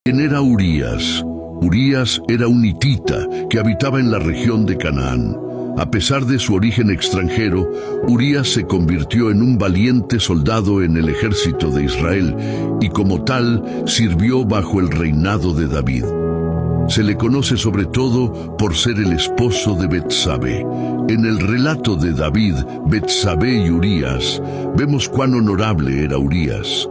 ¿Quién era Urías? Urías era un hitita que habitaba en la región de Canaán. A pesar de su origen extranjero, Urías se convirtió en un valiente soldado en el ejército de Israel y como tal sirvió bajo el reinado de David. Se le conoce sobre todo por ser el esposo de Betsabé. En el relato de David, Betsabé y Urías, vemos cuán honorable era Urías.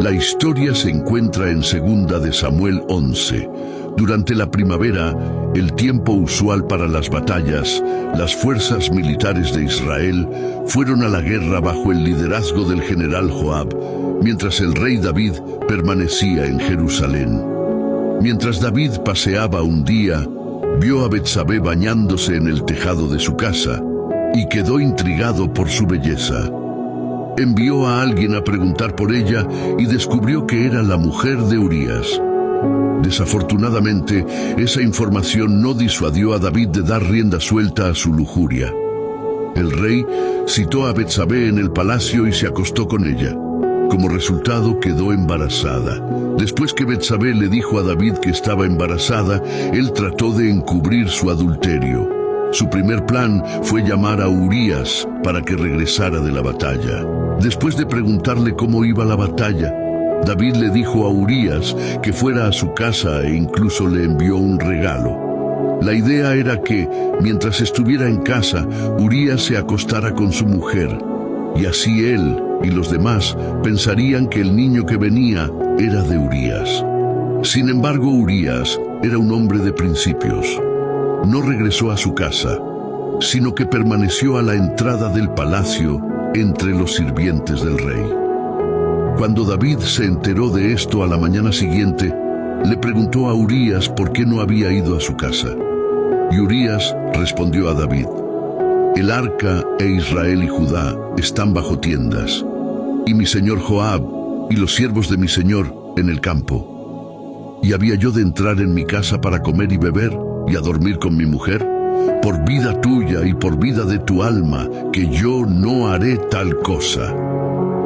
La historia se encuentra en 2 de Samuel 11. Durante la primavera, el tiempo usual para las batallas, las fuerzas militares de Israel fueron a la guerra bajo el liderazgo del general Joab, mientras el rey David permanecía en Jerusalén. Mientras David paseaba un día, vio a Betsabé bañándose en el tejado de su casa y quedó intrigado por su belleza. Envió a alguien a preguntar por ella y descubrió que era la mujer de Urías. Desafortunadamente, esa información no disuadió a David de dar rienda suelta a su lujuria. El rey citó a Betsabé en el palacio y se acostó con ella. Como resultado, quedó embarazada. Después que Betsabé le dijo a David que estaba embarazada, él trató de encubrir su adulterio. Su primer plan fue llamar a Urías para que regresara de la batalla. Después de preguntarle cómo iba la batalla, David le dijo a Urías que fuera a su casa e incluso le envió un regalo. La idea era que, mientras estuviera en casa, Urías se acostara con su mujer, y así él y los demás pensarían que el niño que venía era de Urías. Sin embargo, Urías era un hombre de principios. No regresó a su casa, sino que permaneció a la entrada del palacio entre los sirvientes del rey. Cuando David se enteró de esto a la mañana siguiente, le preguntó a Urías por qué no había ido a su casa. Y Urías respondió a David: el arca e Israel y Judá están bajo tiendas, y mi señor Joab y los siervos de mi señor en el campo. ¿Y había yo de entrar en mi casa para comer y beber y a dormir con mi mujer? Por vida tuya y por vida de tu alma, que yo no haré tal cosa.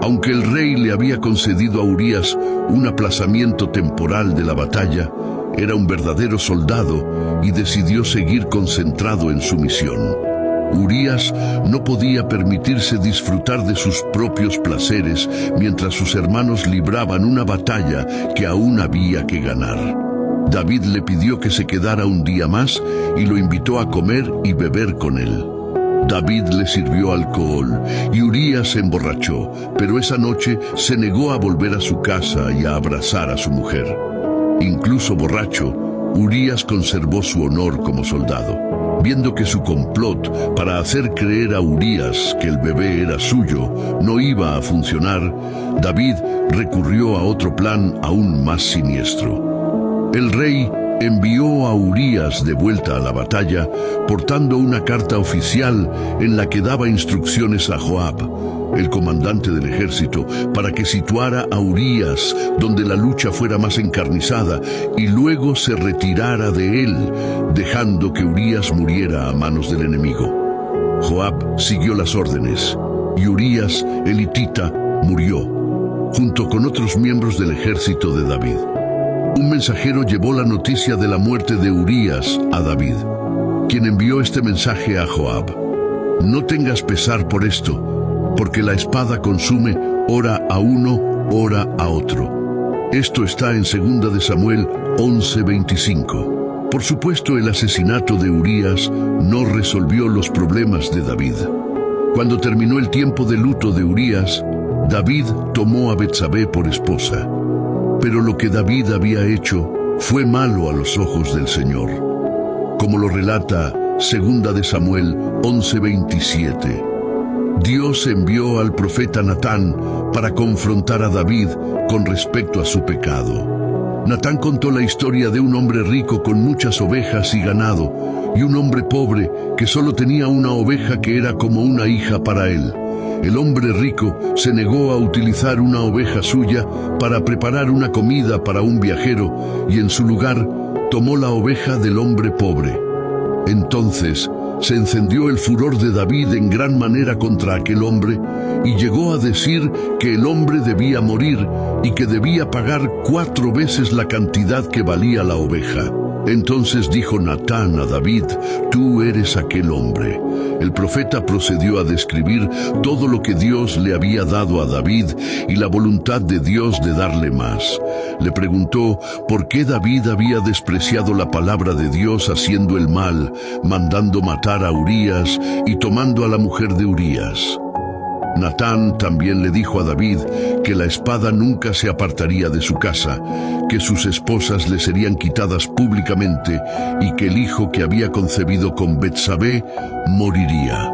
Aunque el rey le había concedido a Urías un aplazamiento temporal de la batalla, era un verdadero soldado y decidió seguir concentrado en su misión. Urías no podía permitirse disfrutar de sus propios placeres mientras sus hermanos libraban una batalla que aún había que ganar. David le pidió que se quedara un día más y lo invitó a comer y beber con él. David le sirvió alcohol y Urías se emborrachó, pero esa noche se negó a volver a su casa y a abrazar a su mujer. Incluso borracho, Urías conservó su honor como soldado. Viendo que su complot para hacer creer a Urías que el bebé era suyo no iba a funcionar, David recurrió a otro plan aún más siniestro. El rey envió a Urías de vuelta a la batalla, portando una carta oficial en la que daba instrucciones a Joab, el comandante del ejército, para que situara a Urías donde la lucha fuera más encarnizada y luego se retirara de él, dejando que Urías muriera a manos del enemigo. Joab siguió las órdenes y Urías, el hitita, murió, junto con otros miembros del ejército de David. Un mensajero llevó la noticia de la muerte de Urías a David, quien envió este mensaje a Joab: no tengas pesar por esto, porque la espada consume ora a uno, ora a otro. Esto está en 2 de Samuel 11:25. Por supuesto, el asesinato de Urías no resolvió los problemas de David. Cuando terminó el tiempo de luto de Urías, David tomó a Betsabé por esposa. Pero lo que David había hecho fue malo a los ojos del Señor. Como lo relata 2 de Samuel 11:27. Dios envió al profeta Natán para confrontar a David con respecto a su pecado. Natán contó la historia de un hombre rico con muchas ovejas y ganado, y un hombre pobre que solo tenía una oveja que era como una hija para él. El hombre rico se negó a utilizar una oveja suya para preparar una comida para un viajero y en su lugar tomó la oveja del hombre pobre. Entonces se encendió el furor de David en gran manera contra aquel hombre y llegó a decir que el hombre debía morir y que debía pagar 4 veces la cantidad que valía la oveja. Entonces dijo Natán a David: «Tú eres aquel hombre». El profeta procedió a describir todo lo que Dios le había dado a David y la voluntad de Dios de darle más. Le preguntó por qué David había despreciado la palabra de Dios haciendo el mal, mandando matar a Urías y tomando a la mujer de Urías. Natán también le dijo a David que la espada nunca se apartaría de su casa, que sus esposas le serían quitadas públicamente y que el hijo que había concebido con Betsabé moriría.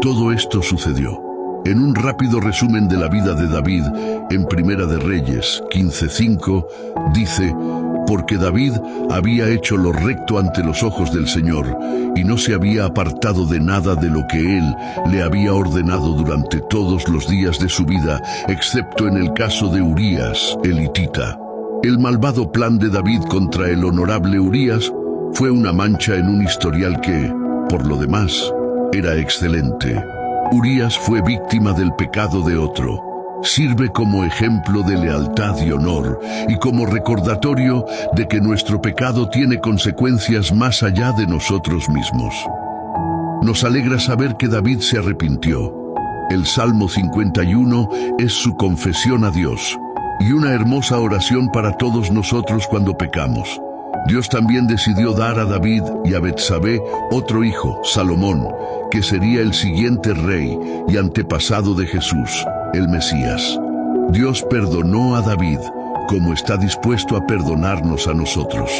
Todo esto sucedió. En un rápido resumen de la vida de David, en Primera de Reyes 15:5, dice: «Porque David había hecho lo recto ante los ojos del Señor, y no se había apartado de nada de lo que él le había ordenado durante todos los días de su vida, excepto en el caso de Urías, el hitita». El malvado plan de David contra el honorable Urías fue una mancha en un historial que, por lo demás, era excelente. Urías fue víctima del pecado de otro. Sirve como ejemplo de lealtad y honor, y como recordatorio de que nuestro pecado tiene consecuencias más allá de nosotros mismos. Nos alegra saber que David se arrepintió. El Salmo 51 es su confesión a Dios, y una hermosa oración para todos nosotros cuando pecamos. Dios también decidió dar a David y a Betsabé otro hijo, Salomón, que sería el siguiente rey y antepasado de Jesús, el Mesías. Dios perdonó a David, como está dispuesto a perdonarnos a nosotros.